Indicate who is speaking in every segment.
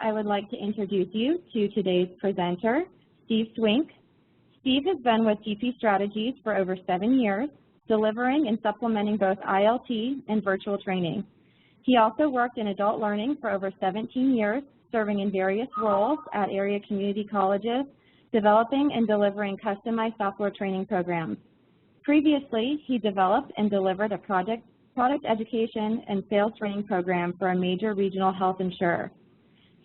Speaker 1: I would like to introduce you to today's presenter, Steve Swink. Steve has been with GP Strategies for over 7 years, delivering and supplementing both ILT and virtual training. He also worked in adult learning for over 17 years, serving in various roles at area community colleges, developing and delivering customized software training programs. Previously, he developed and delivered a product education and sales training program for a major regional health insurer.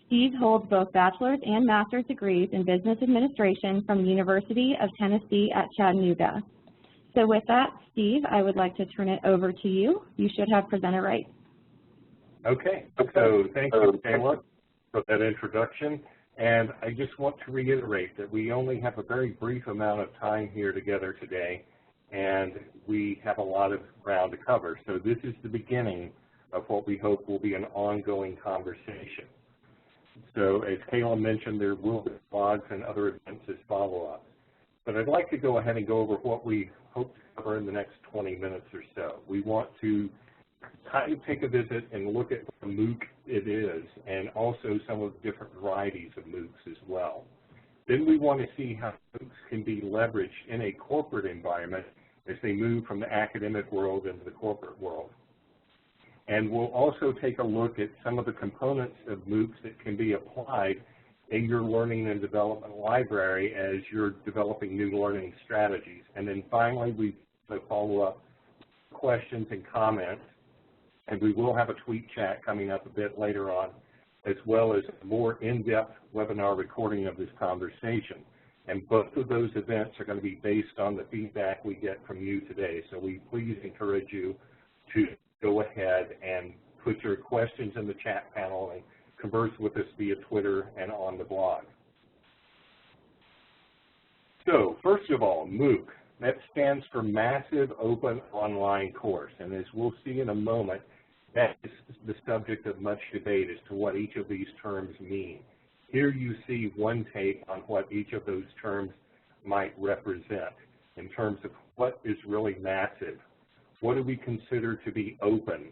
Speaker 1: Steve holds both bachelor's and master's degrees in business administration from the University of Tennessee at Chattanooga. So with that, Steve, I would like to turn it over to you. You should have presenter rights.
Speaker 2: Okay, so thank you, Taylor, for that introduction. And I just want to reiterate that we only have a very brief amount of time here together today, and we have a lot of ground to cover. So this is the beginning of what we hope will be an ongoing conversation. So as Kayla mentioned, there will be blogs and other events as follow-ups. But I'd like to go ahead and go over what we hope to cover in the next 20 minutes or so. We want to kind of take a visit and look at what a MOOC it is, and also some of the different varieties of MOOCs as well. Then we want to see how MOOCs can be leveraged in a corporate environment as they move from the academic world into the corporate world. And we'll also take a look at some of the components of MOOCs that can be applied in your learning and development library as you're developing new learning strategies. And then finally, we follow up questions and comments, and we will have a tweet chat coming up a bit later on, as well as a more in-depth webinar recording of this conversation. And both of those events are going to be based on the feedback we get from you today. So we please encourage you to go ahead and put your questions in the chat panel and converse with us via Twitter and on the blog. So first of all, MOOC. That stands for Massive Open Online Course. And as we'll see in a moment, that is the subject of much debate as to what each of these terms mean. Here you see one take on what each of those terms might represent in terms of what is really massive. What do we consider to be open?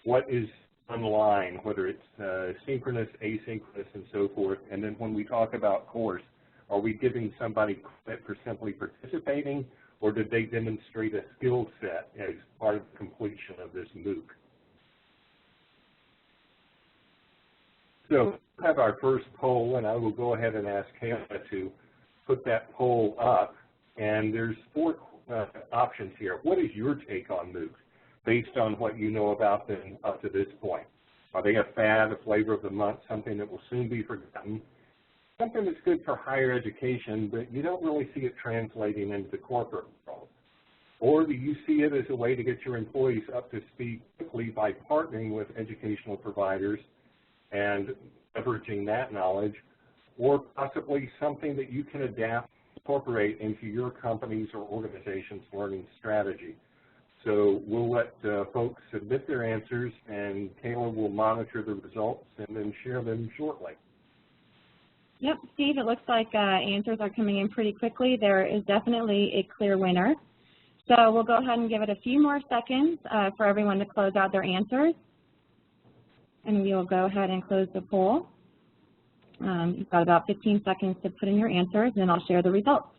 Speaker 2: What is online, whether it's synchronous, asynchronous, and so forth? And then when we talk about course, are we giving somebody credit for simply participating, or did they demonstrate a skill set as part of the completion of this MOOC? So we have our first poll, and I will go ahead and ask Kayla to put that poll up. And there's 4 options here. What is your take on MOOCs based on what you know about them up to this point? Are they a fad, a flavor of the month, something that will soon be forgotten? Something that's good for higher education, but you don't really see it translating into the corporate world? Or do you see it as a way to get your employees up to speed quickly by partnering with educational providers and leveraging that knowledge, or possibly something that you can adapt, incorporate into your company's or organization's learning strategy? So we'll let folks submit their answers, and Kayla will monitor the results and then share them shortly.
Speaker 1: Yep, Steve, it looks like answers are coming in pretty quickly. There is definitely a clear winner. So we'll go ahead and give it a few more seconds for everyone to close out their answers. And we will go ahead and close the poll. You've got about 15 seconds to put in your answers, and then I'll share the results.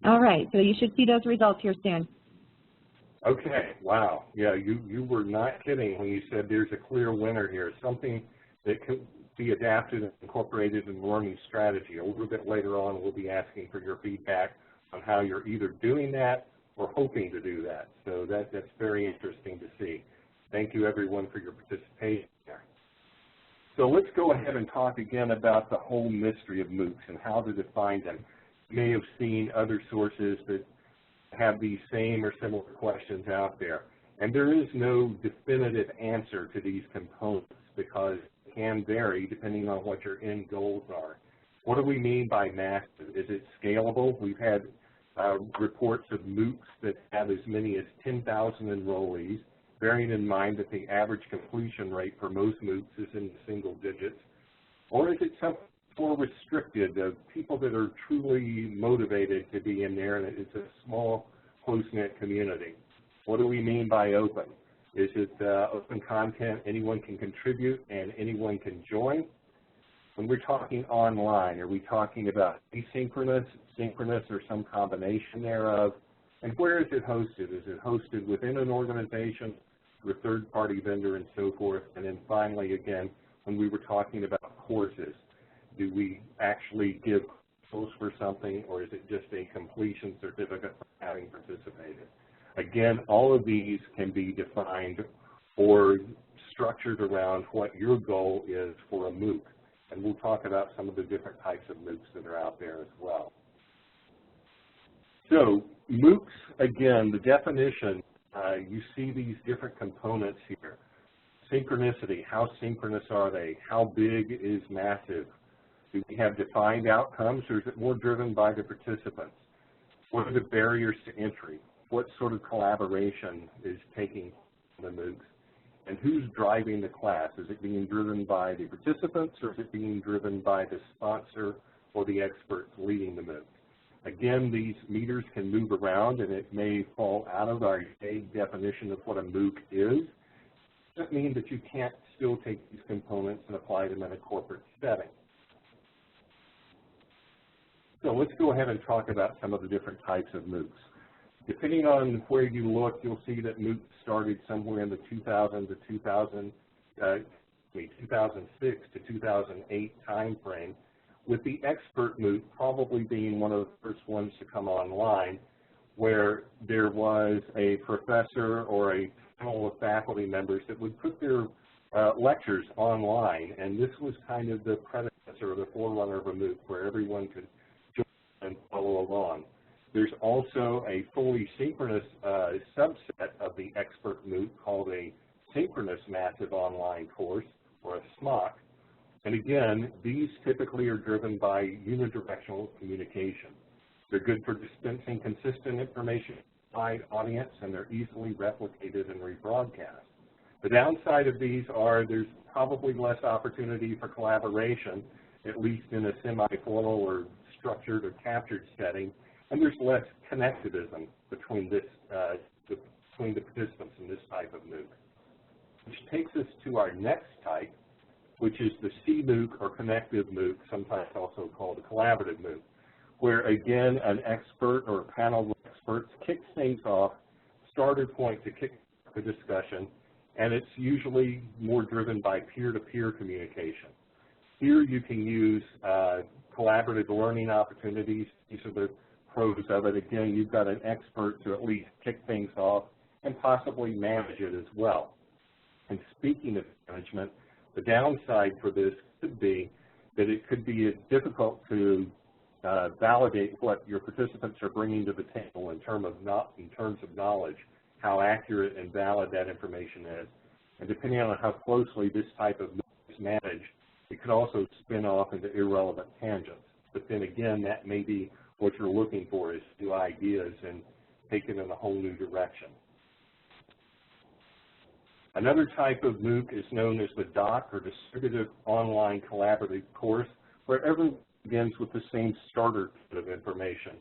Speaker 1: All right, so you should see those results here soon.
Speaker 2: Okay, wow. Yeah, you were not kidding when you said there's a clear winner here, something that could be adapted and incorporated in learning strategy. A little bit later on, we'll be asking for your feedback on how you're either doing that or hoping to do that. So that's very interesting to see. Thank you, everyone, for your participation there. So let's go ahead and talk again about the whole mystery of MOOCs and how to define them. You may have seen other sources that have these same or similar questions out there. And there is no definitive answer to these components because it can vary depending on what your end goals are. What do we mean by massive? Is it scalable? We've had reports of MOOCs that have as many as 10,000 enrollees. bearing in mind that the average completion rate for most MOOCs is in the single digits? Or is it something more restricted of people that are truly motivated to be in there, and it's a small, close-knit community? What do we mean by open? Is it open content, anyone can contribute and anyone can join? When we're talking online, are we talking about asynchronous, synchronous, or some combination thereof? And where is it hosted? Is it hosted within an organization, through a third-party vendor, and so forth? And then finally, again, when we were talking about courses, do we actually give courses for something, or is it just a completion certificate for having participated? Again, all of these can be defined or structured around what your goal is for a MOOC. And we'll talk about some of the different types of MOOCs that are out there as well. So MOOCs, again, the definition, you see these different components here. Synchronicity, how synchronous are they? How big is massive? Do we have defined outcomes, or is it more driven by the participants? What are the barriers to entry? What sort of collaboration is taking the MOOCs? And who's driving the class? Is it being driven by the participants, or is it being driven by the sponsor or the experts leading the MOOC? Again, these meters can move around, and it may fall out of our vague definition of what a MOOC is. It doesn't mean that you can't still take these components and apply them in a corporate setting. So let's go ahead and talk about some of the different types of MOOCs. Depending on where you look, you'll see that MOOCs started somewhere in the 2006 to 2008 time frame, with the expert MOOC probably being one of the first ones to come online, where there was a professor or a panel of faculty members that would put their lectures online, and this was kind of the predecessor or the forerunner of a MOOC, where everyone could join and follow along. There's also a fully synchronous subset of the expert MOOC called a synchronous massive online course, or a SMOC. And again, these typically are driven by unidirectional communication. They're good for dispensing consistent information to a wide audience, and they're easily replicated and rebroadcast. The downside of these are there's probably less opportunity for collaboration, at least in a semi-formal or structured or captured setting, and there's less connectivism between the participants in this type of MOOC. Which takes us to our next type, which is the CMOOC or connective MOOC, sometimes also called a collaborative MOOC, where again an expert or a panel of experts kicks things off, starter point to kick the discussion, and it's usually more driven by peer-to-peer communication. Here you can use collaborative learning opportunities. These are the pros of it. Again, you've got an expert to at least kick things off and possibly manage it as well. And speaking of management, the downside for this could be that it could be difficult to validate what your participants are bringing to the table in terms of knowledge, how accurate and valid that information is. And depending on how closely this type of MOOC is managed, it could also spin off into irrelevant tangents. But then again, that may be what you're looking for, is new ideas and take it in a whole new direction. Another type of MOOC is known as the DOC, or Distributed Online Collaborative Course, where everyone begins with the same starter kit of information.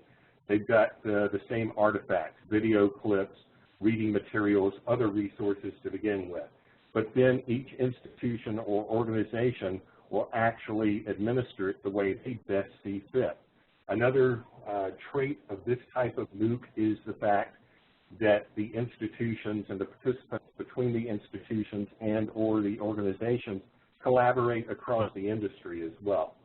Speaker 2: They've got the same artifacts, video clips, reading materials, other resources to begin with. But then each institution or organization will actually administer it the way they best see fit. Another trait of this type of MOOC is the fact that the institutions and the participants between the institutions and or the organizations collaborate across the industry as well.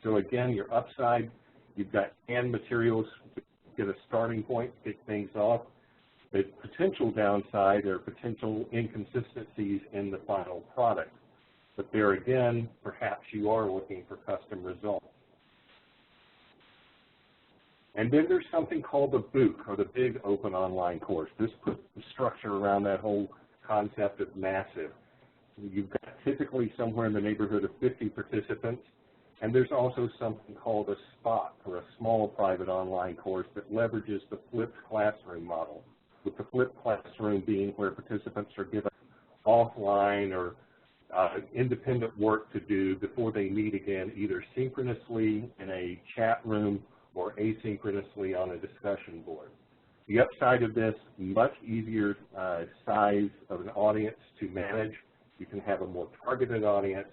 Speaker 2: So again, your upside, you've got canned materials to get a starting point, kick things off. The potential downside are potential inconsistencies in the final product. But there again, perhaps you are looking for custom results. And then there's something called the BOOC, or the Big Open Online Course. This puts the structure around that whole concept of massive. You've got typically somewhere in the neighborhood of 50 participants, and there's also something called a SPOC, or a Small Private Online Course, that leverages the flipped classroom model. with the flipped classroom being where participants are given offline or independent work to do before they meet again, either synchronously in a chat room or asynchronously on a discussion board. The upside of this, much easier size of an audience to manage. You can have a more targeted audience.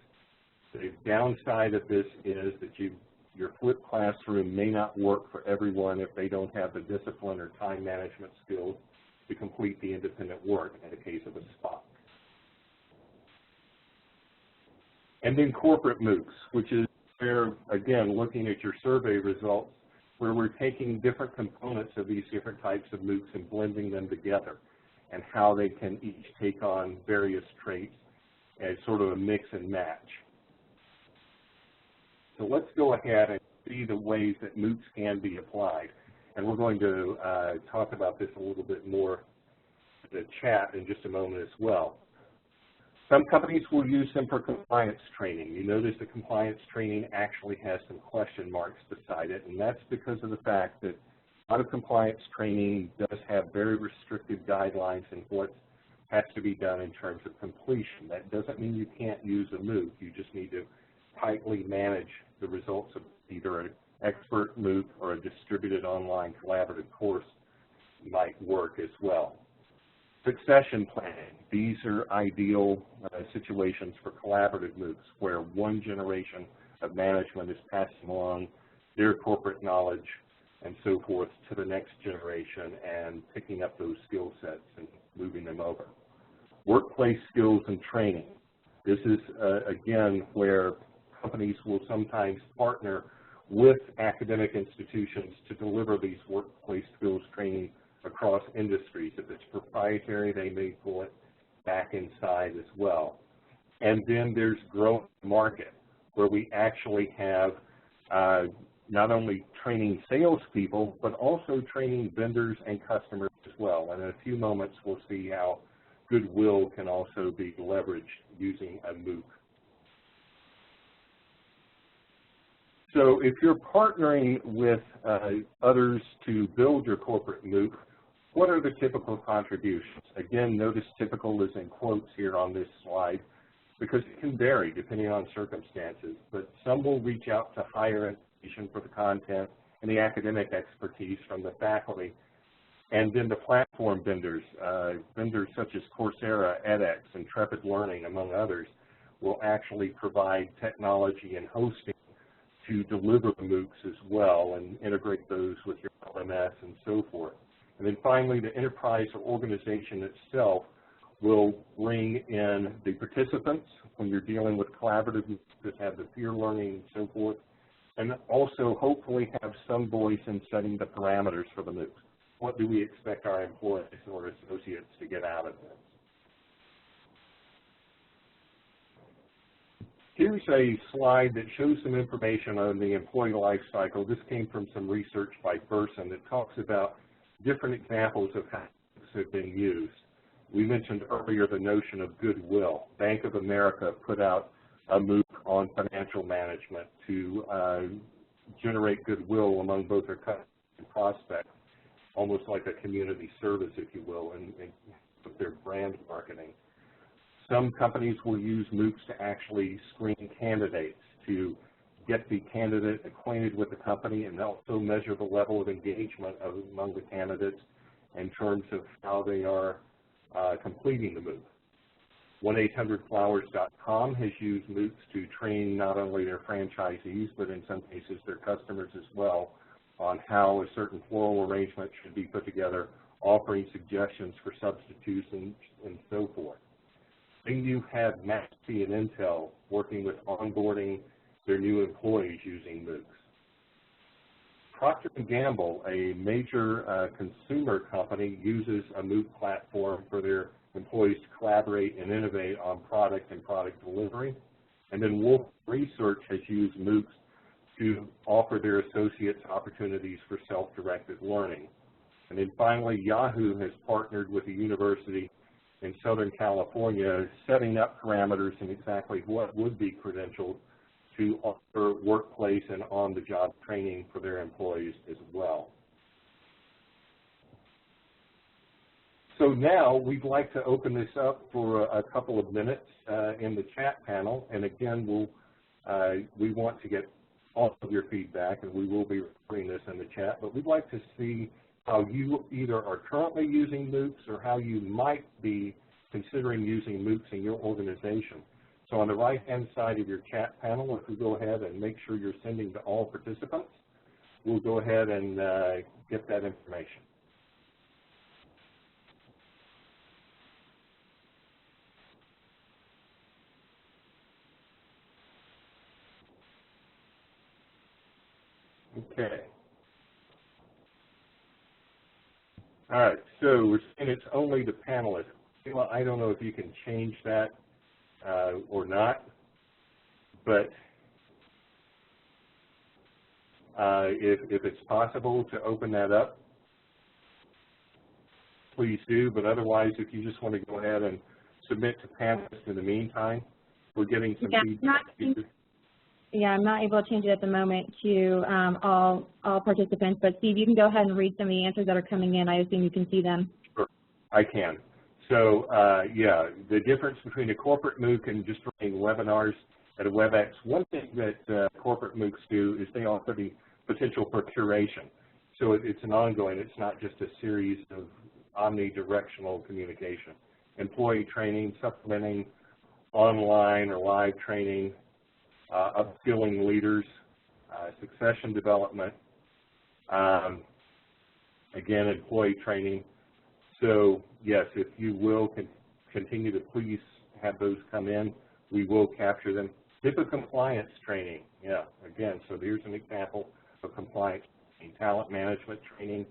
Speaker 2: The downside of this is that your flipped classroom may not work for everyone if they don't have the discipline or time management skills to complete the independent work in the case of a SPOC. And then corporate MOOCs, which is where, again, looking at your survey results, where we're taking different components of these different types of MOOCs and blending them together, and how they can each take on various traits as sort of a mix and match. So let's go ahead and see the ways that MOOCs can be applied. And we're going to talk about this a little bit more in the chat in just a moment as well. Some companies will use them for compliance training. You notice the compliance training actually has some question marks beside it, and that's because of the fact that a lot of compliance training does have very restrictive guidelines in what has to be done in terms of completion. That doesn't mean you can't use a MOOC. You just need to tightly manage the results of either an expert MOOC or a distributed online collaborative course might work as well. Succession planning. These are ideal situations for collaborative MOOCs where one generation of management is passing along their corporate knowledge and so forth to the next generation and picking up those skill sets and moving them over. Workplace skills and training. This is, again, where companies will sometimes partner with academic institutions to deliver these workplace skills training across industries. If it's proprietary, they may pull it back inside as well. And then there's growth market, where we actually have not only training salespeople, but also training vendors and customers as well. And in a few moments, we'll see how goodwill can also be leveraged using a MOOC. So if you're partnering with others to build your corporate MOOC, what are the typical contributions? Again, notice typical is in quotes here on this slide because it can vary depending on circumstances, but some will reach out to higher education for the content and the academic expertise from the faculty. And then the platform vendors, vendors such as Coursera, edX, and Intrepid Learning, among others, will actually provide technology and hosting to deliver the MOOCs as well and integrate those with your LMS and so forth. And then finally, the enterprise or organization itself will bring in the participants when you're dealing with collaborative MOOCs that have the peer learning and so forth, and also hopefully have some voice in setting the parameters for the MOOCs. What do we expect our employees or associates to get out of this? Here's a slide that shows some information on the employee life cycle. This came from some research by Burson that talks about different examples of how MOOCs have been used. We mentioned earlier the notion of goodwill. Bank of America put out a MOOC on financial management to generate goodwill among both their customers and prospects, almost like a community service, if you will, and with their brand marketing. Some companies will use MOOCs to actually screen candidates to get the candidate acquainted with the company and also measure the level of engagement among the candidates in terms of how they are completing the MOOC. 1-800-Flowers.com has used MOOCs to train not only their franchisees, but in some cases their customers as well, on how a certain floral arrangement should be put together, offering suggestions for substitutes and so forth. Then you have McAfee and Intel working with onboarding their new employees using MOOCs. Procter & Gamble, a major consumer company, uses a MOOC platform for their employees to collaborate and innovate on product and product delivery. And then Wolf Research has used MOOCs to offer their associates opportunities for self-directed learning. And then finally, Yahoo has partnered with a university in Southern California, setting up parameters in exactly what would be credentialed to offer workplace and on-the-job training for their employees as well. So now we'd like to open this up for a couple of minutes in the chat panel. And again, we want to get all of your feedback, and we will be recording this in the chat. But we'd like to see how you either are currently using MOOCs or how you might be considering using MOOCs in your organization. So on the right-hand side of your chat panel, if we go ahead and make sure you're sending to all participants, we'll go ahead and get that information. Okay. All right, so we're saying it's only the panelists. Well, I don't know if you can change that or not, but if it's possible to open that up, please do. But otherwise, if you just want to go ahead and submit to panelists in the meantime, we're getting some feedback.
Speaker 1: Yeah, I'm not able to change it at the moment to all participants, but Steve, you can go ahead and read some of the answers that are coming in. I assume you can see them.
Speaker 2: Sure, I can. So, yeah, the difference between a corporate MOOC and just running webinars at a WebEx, one thing that corporate MOOCs do is they offer the potential for curation. So it's an ongoing, it's not just a series of omnidirectional communication. Employee training, supplementing online or live training, upskilling leaders, succession development, again, employee training. So, yes, if you will continue to please have those come in, we will capture them. HIPAA compliance training, yeah, again, so here's an example of compliance training. Talent management training,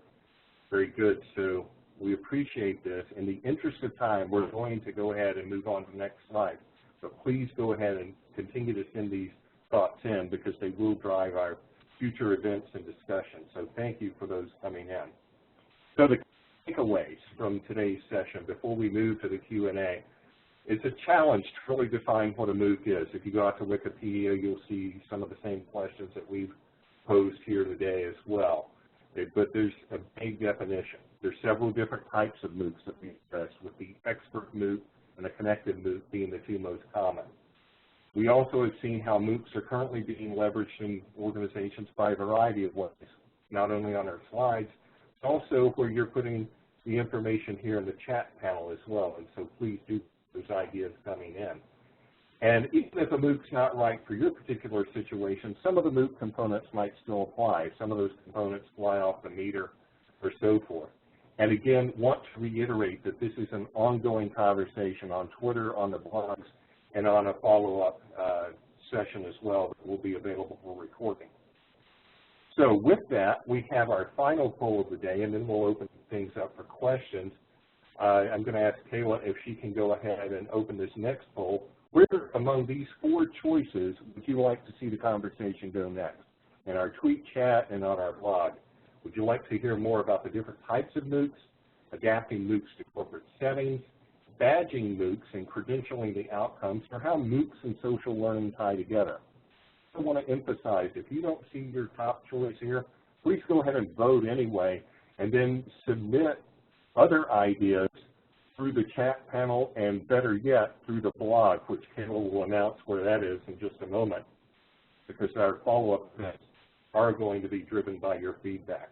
Speaker 2: very good. So we appreciate this. In the interest of time, we're going to go ahead and move on to the next slide. But please go ahead and continue to send these thoughts in because they will drive our future events and discussions. So thank you for those coming in. So the takeaways from today's session before we move to the Q&A, it's a challenge to really define what a MOOC is. If you go out to Wikipedia, you'll see some of the same questions that we've posed here today as well. But there's a big definition. There's several different types of MOOCs that we address, with the expert MOOC and the connected MOOC being the two most common. We also have seen how MOOCs are currently being leveraged in organizations by a variety of ways, not only on our slides, but also where you're putting the information here in the chat panel as well. And so please do those ideas coming in. And even if a MOOC's not right for your particular situation, some of the MOOC components might still apply. Some of those components fly off the meter or so forth. And again, want to reiterate that this is an ongoing conversation on Twitter, on the blogs, and on a follow-up session as well that will be available for recording. So with that, we have our final poll of the day, and then we'll open things up for questions. I'm going to ask Kayla if she can go ahead and open this next poll. Where among these four choices would you like to see the conversation go next? In our tweet chat and on our blog. Would you like to hear more about the different types of MOOCs, adapting MOOCs to corporate settings, badging MOOCs and credentialing the outcomes, or how MOOCs and social learning tie together? I want to emphasize, if you don't see your top choice here, please go ahead and vote anyway, and then submit other ideas through the chat panel, and better yet, through the blog, which Kayla will announce where that is in just a moment, because our follow-up events are going to be driven by your feedback.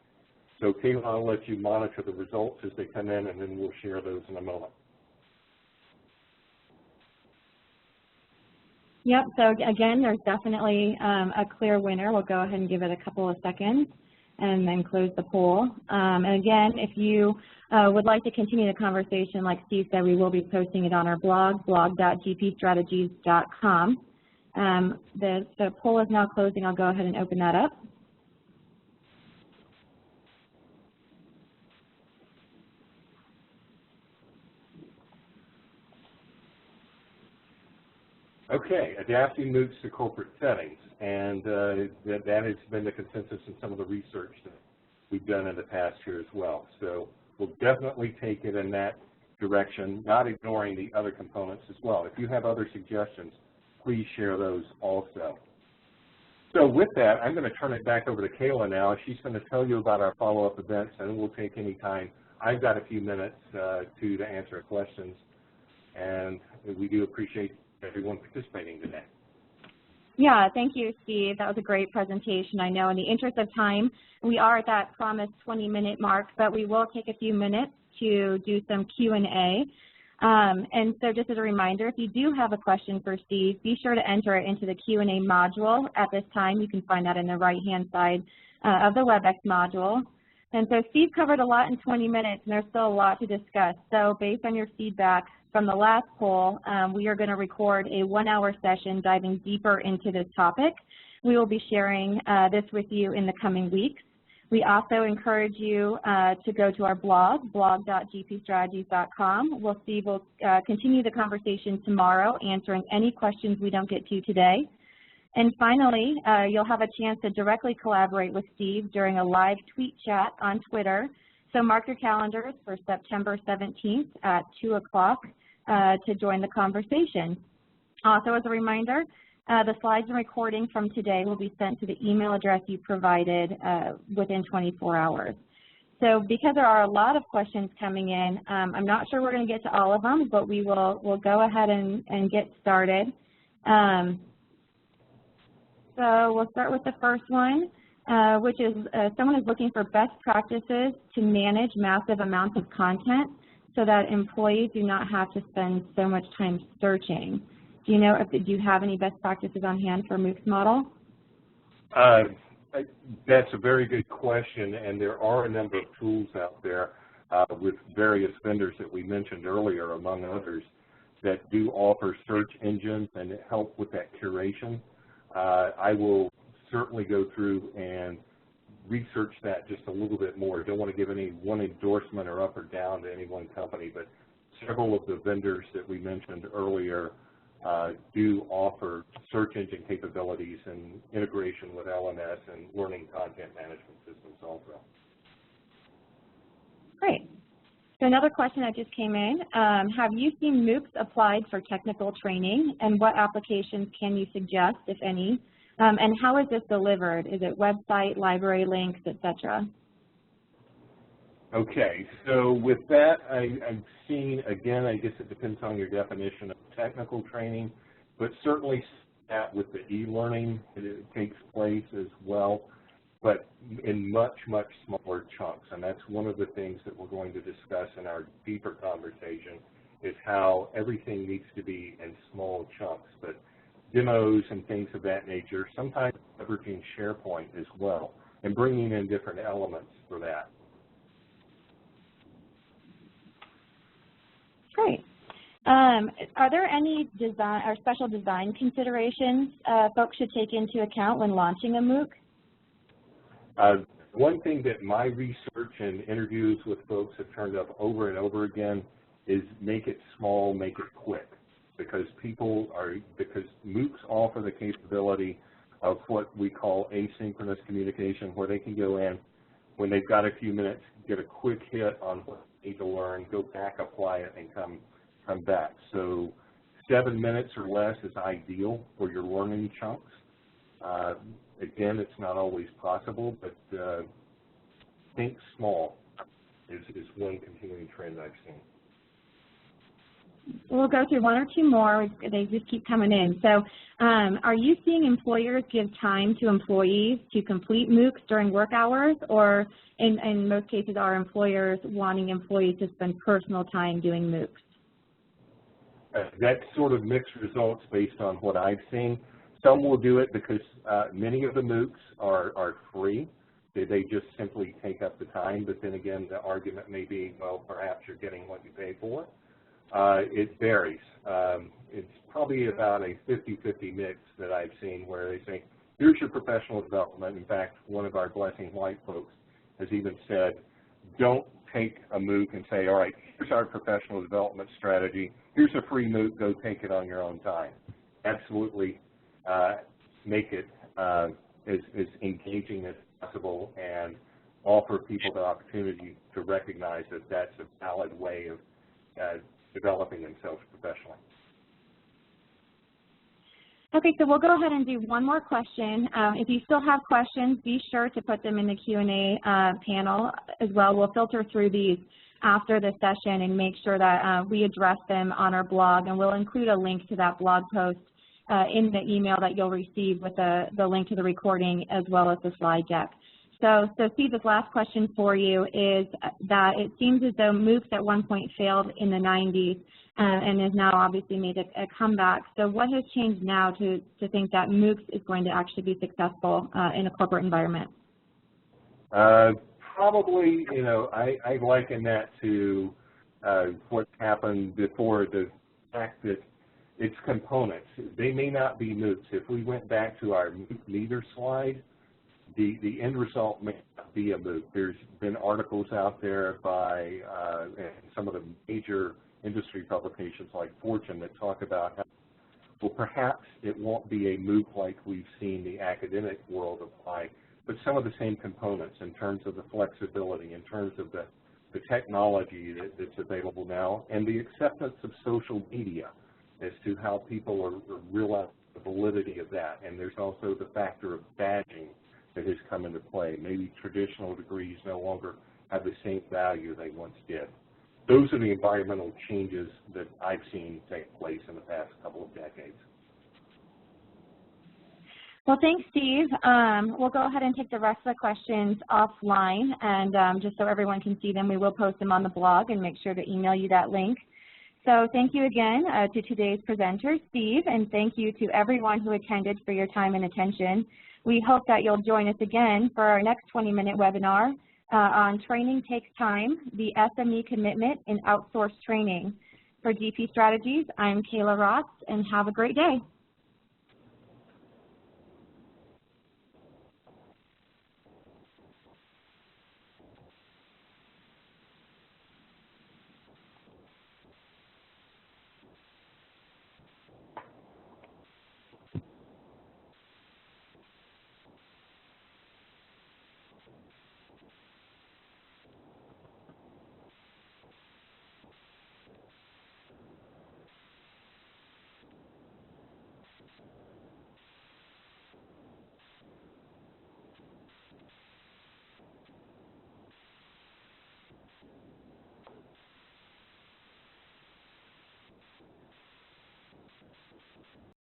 Speaker 2: So Kayla, I'll let you monitor the results as they come in, and then we'll share those in a moment.
Speaker 1: Yep, so again, there's definitely a clear winner. We'll go ahead and give it a couple of seconds and then close the poll. And again, if you would like to continue the conversation, like Steve said, we will be posting it on our blog, blog.gpstrategies.com. The poll is now closing. I'll go ahead and open that up.
Speaker 2: Okay, adapting MOOCs to corporate settings, and that has been the consensus in some of the research that we've done in the past here as well. So we'll definitely take it in that direction, not ignoring the other components as well. If you have other suggestions, please share those also. So with that, I'm going to turn it back over to Kayla now. She's going to tell you about our follow-up events, and we'll take any time I've got a few minutes to answer questions, and we do appreciate everyone participating today.
Speaker 1: Yeah, thank you, Steve. That was a great presentation. I know in the interest of time, we are at that promised 20-minute mark, but we will take a few minutes to do some Q&A. And so just as a reminder, if you do have a question for Steve, be sure to enter it into the Q&A module at this time. You can find that in the right-hand side of the WebEx module. And so Steve covered a lot in 20 minutes, and there's still a lot to discuss. So based on your feedback from the last poll, we are going to record a 1-hour session diving deeper into this topic. We will be sharing this with you in the coming weeks. We also encourage you to go to our blog, blog.gpstrategies.com. Steve will continue the conversation tomorrow, answering any questions we don't get to today. And finally, you'll have a chance to directly collaborate with Steve during a live tweet chat on Twitter. So mark your calendars for September 17th at 2 o'clock to join the conversation. Also, as a reminder, the slides and recording from today will be sent to the email address you provided within 24 hours. So because there are a lot of questions coming in, I'm not sure we're going to get to all of them, but we'll go ahead and get started. So we'll start with the first one, which is someone is looking for best practices to manage massive amounts of content so that employees do not have to spend so much time searching. Do you know do you have any best practices on hand for MOOCs model?
Speaker 2: That's a very good question, and there are a number of tools out there with various vendors that we mentioned earlier, among others, that do offer search engines and help with that curation. I will certainly go through and research that just a little bit more. I don't want to give any one endorsement or up or down to any one company, but several of the vendors that we mentioned earlier do offer search engine capabilities and integration with LMS and learning content management systems also. Great.
Speaker 1: So another question that just came in, have you seen MOOCs applied for technical training, and what applications can you suggest, if any, and how is this delivered? Is it website, library links, etc.?
Speaker 2: Okay, so with that, I've seen, again, I guess it depends on your definition of technical training, but certainly that with the e-learning, it takes place as well, but in much, much smaller chunks. And that's one of the things that we're going to discuss in our deeper conversation, is how everything needs to be in small chunks. But demos and things of that nature, sometimes leveraging SharePoint as well, and bringing in different elements for that.
Speaker 1: Great. Are there any design or special design considerations folks should take into account when launching a MOOC?
Speaker 2: One thing that my research and interviews with folks have turned up over and over again is make it small, make it quick, because MOOCs offer the capability of what we call asynchronous communication, where they can go in when they've got a few minutes, get a quick hit on what they need to learn, go back, apply it, and come back. So 7 minutes or less is ideal for your learning chunks. Again, it's not always possible, but think small is one continuing trend I've seen.
Speaker 1: We'll go through one or two more. They just keep coming in. So are you seeing employers give time to employees to complete MOOCs during work hours, or in most cases are employers wanting employees to spend personal time doing MOOCs?
Speaker 2: That's sort of mixed results based on what I've seen. Some will do it because many of the MOOCs are free. They just simply take up the time, but then again, the argument may be, well, perhaps you're getting what you pay for. It varies. It's probably about a 50-50 mix that I've seen, where they say, here's your professional development. In fact, one of our Blessing White folks has even said, don't take a MOOC and say, all right, here's our professional development strategy. Here's a free MOOC. Go take it on your own time. Absolutely make it as engaging as possible and offer people the opportunity to recognize that that's a valid way of developing themselves professionally.
Speaker 1: Okay, so we'll go ahead and do one more question. If you still have questions, be sure to put them in the Q&A panel as well. We'll filter through these after the session and make sure that we address them on our blog, and we'll include a link to that blog post in the email that you'll receive with the link to the recording as well as the slide deck. So Steve, this last question for you is that it seems as though MOOCs at one point failed in the 90s and has now obviously made a comeback. So what has changed now to think that MOOCs is going to actually be successful in a corporate environment?
Speaker 2: Probably, you know, I liken that to what happened before, the fact that it's components. They may not be MOOCs. If we went back to our MOOC leader slide, the end result may not be a MOOC. There's been articles out there by some of the major industry publications like Fortune that talk about how, well, perhaps it won't be a MOOC like we've seen the academic world apply, but some of the same components in terms of the flexibility, in terms of the technology that's available now, and the acceptance of social media as to how people are realizing the validity of that. And there's also the factor of badging that has come into play. Maybe traditional degrees no longer have the same value they once did. Those are the environmental changes that I've seen take place in the past couple of decades.
Speaker 1: Well, thanks, Steve. We'll go ahead and take the rest of the questions offline, and just so everyone can see them, we will post them on the blog and make sure to email you that link. So thank you again to today's presenter, Steve, and thank you to everyone who attended for your time and attention. We hope that you'll join us again for our next 20-minute webinar on Training Takes Time, the SME Commitment in Outsourced Training. For DP Strategies, I'm Kayla Ross, and have a great day.